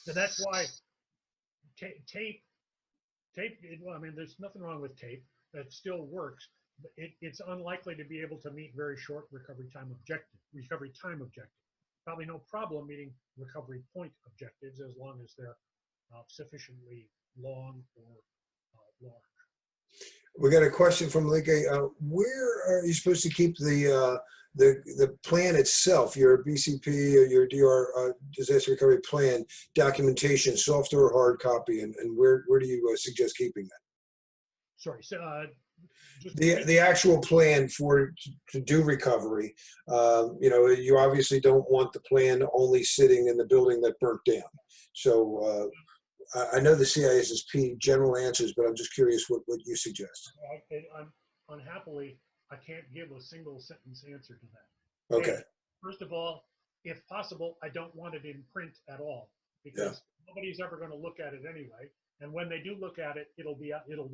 And that's why tape, well, I mean, there's nothing wrong with tape. That still works. But it's unlikely to be able to meet very short recovery time objectives. Probably no problem meeting recovery point objectives as long as they're sufficiently long or large. We got a question from Linke. Where are you supposed to keep the plan itself, your BCP or your DR disaster recovery plan documentation, soft or hard copy, and where do you suggest keeping that? Sorry, so the actual plan to do recovery. You obviously don't want the plan only sitting in the building that burnt down. So I know the CISSP general answers, but I'm just curious what you suggest. Unhappily, I can't give a single sentence answer to that. Okay. And first of all, if possible, I don't want it in print at all because nobody's ever going to look at it anyway. And when they do look at it, it'll be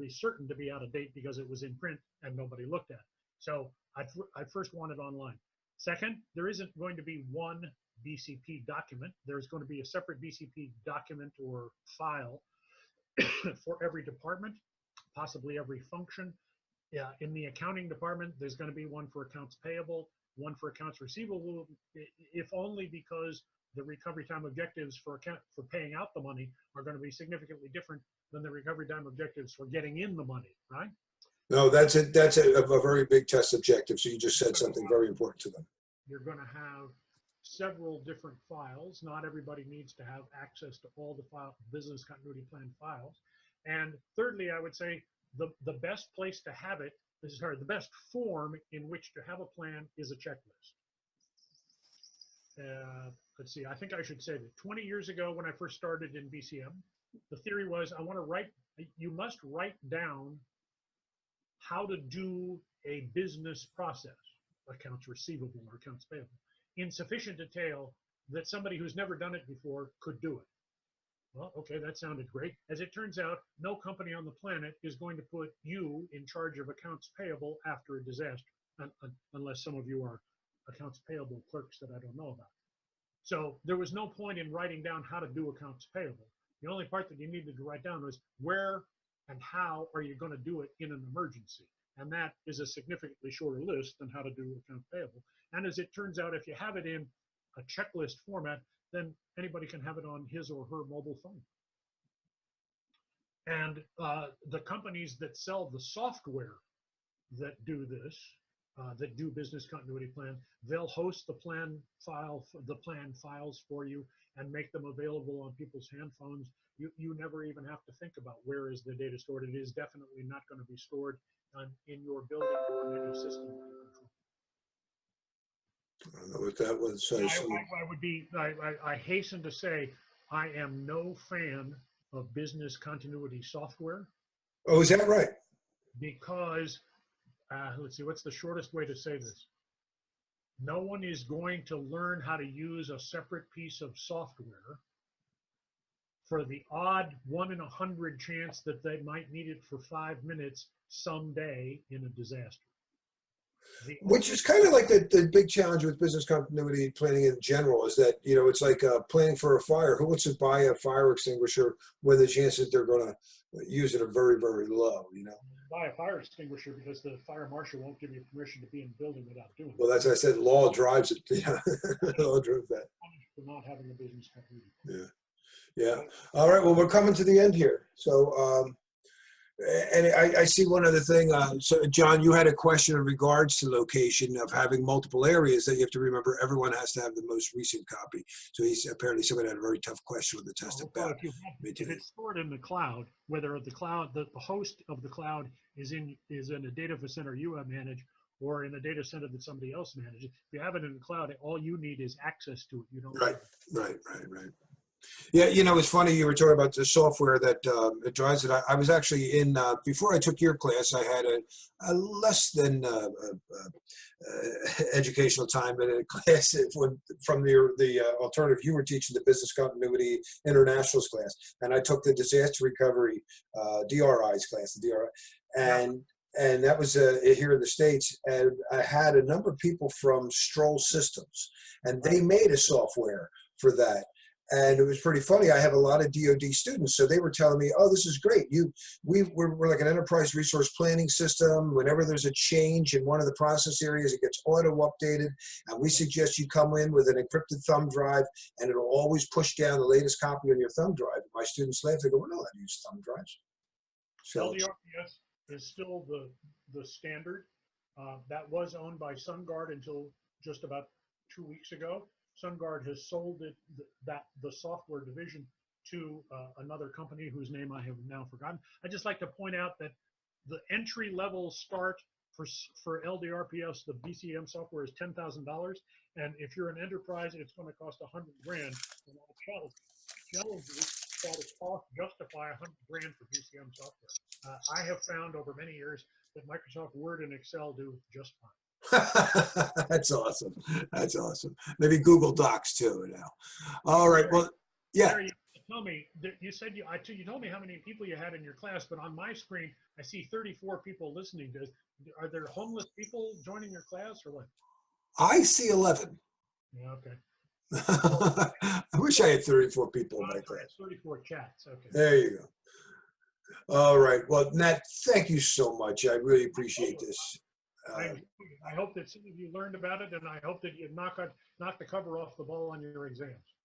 certain to be out of date because it was in print and nobody looked at it. So I first want it online. Second, there isn't going to be one BCP document. There's going to be a separate BCP document or file for every department, possibly every function. In the accounting department, there's going to be one for accounts payable. one for accounts receivable, if only because the recovery time objectives for paying out the money are going to be significantly different than the recovery time objectives for getting in the money, right? No, that's a very big test objective. So you just said something very important to them. You're going to have several different files. Not everybody needs to have access to all the business continuity plan files. And thirdly, I would say the best place to have it, the best form in which to have a plan is a checklist. Let's see, I think I should say that 20 years ago when I first started in BCM, the theory was you must write down how to do a business process, accounts receivable or accounts payable, in sufficient detail that somebody who's never done it before could do it. Well, okay, that sounded great. As it turns out, no company on the planet is going to put you in charge of accounts payable after a disaster, unless some of you are accounts payable clerks that I don't know about. So there was no point in writing down how to do accounts payable. The only part that you needed to write down was where and how are you going to do it in an emergency. And that is a significantly shorter list than how to do accounts payable. And as it turns out, if you have it in a checklist format, then anybody can have it on his or her mobile phone. And the companies that sell the software that do this, that do business continuity plan, they'll host the plan files for you and make them available on people's hand phones. You never even have to think about where is the data stored. It is definitely not going to be stored in your building or in any system. I don't know what that was. I hasten to say I am no fan of business continuity software. Oh, is that right? Because let's see, what's the shortest way to say this? No one is going to learn how to use a separate piece of software for the odd 1 in 100 chance that they might need it for 5 minutes someday in a disaster. Which is kind of like the big challenge with business continuity planning in general is that, you know, it's like planning for a fire. Who wants to buy a fire extinguisher when the chances they're going to use it are very, very low, you know? Buy a fire extinguisher because the fire marshal won't give you permission to be in the building without doing it. Well, that's what I said. Law drives it. Yeah, law drove that. For not having a business continuity. Yeah. Yeah. All right. Well, we're coming to the end here. So, and I see one other thing. So, John, you had a question in regards to location of having multiple areas that you have to remember. Everyone has to have the most recent copy. So, apparently somebody had a very tough question with the test about. If it's stored in the cloud, whether the cloud, the host of the cloud is in a data center you manage, or in a data center that somebody else manages, if you have it in the cloud, all you need is access to it. You don't. Right. Yeah, you know, it's funny you were talking about the software that it drives it. I was actually in, before I took your class, I had a less than educational time in a class from the alternative. You were teaching the business continuity internationals class, and I took the disaster recovery DRIs class, the DRI, and that was here in the States. And I had a number of people from Stroll Systems, and they made a software for that. And it was pretty funny. I have a lot of DoD students, so they were telling me, "Oh, this is great. We're like an enterprise resource planning system. Whenever there's a change in one of the process areas, it gets auto updated, and we suggest you come in with an encrypted thumb drive, and it'll always push down the latest copy on your thumb drive." My students laugh. They go, "Well, no, I use thumb drives." So LDRPS is still the standard. That was owned by SunGard until just about 2 weeks ago. SunGard has sold the software division to another company whose name I have now forgotten. I'd just like to point out that the entry level start for LDRPS, the BCM software, is $10,000, and if you're an enterprise, it's going to cost $100,000. And I'll challenge you that it costs justify $100,000 for BCM software. I have found over many years that Microsoft Word and Excel do just fine. That's awesome. That's awesome. Maybe Google Docs too now. All right. Well, yeah. Larry, tell me, you said you told me how many people you had in your class, but on my screen I see 34 people listening to this. Are there homeless people joining your class or what? I see 11. Yeah, okay. I wish I had 34 people in my class. 34 chats. Okay. There you go. All right. Well, Nat, thank you so much. I really appreciate this. I hope that some of you learned about it, and I hope that you knock the cover off the ball on your exams.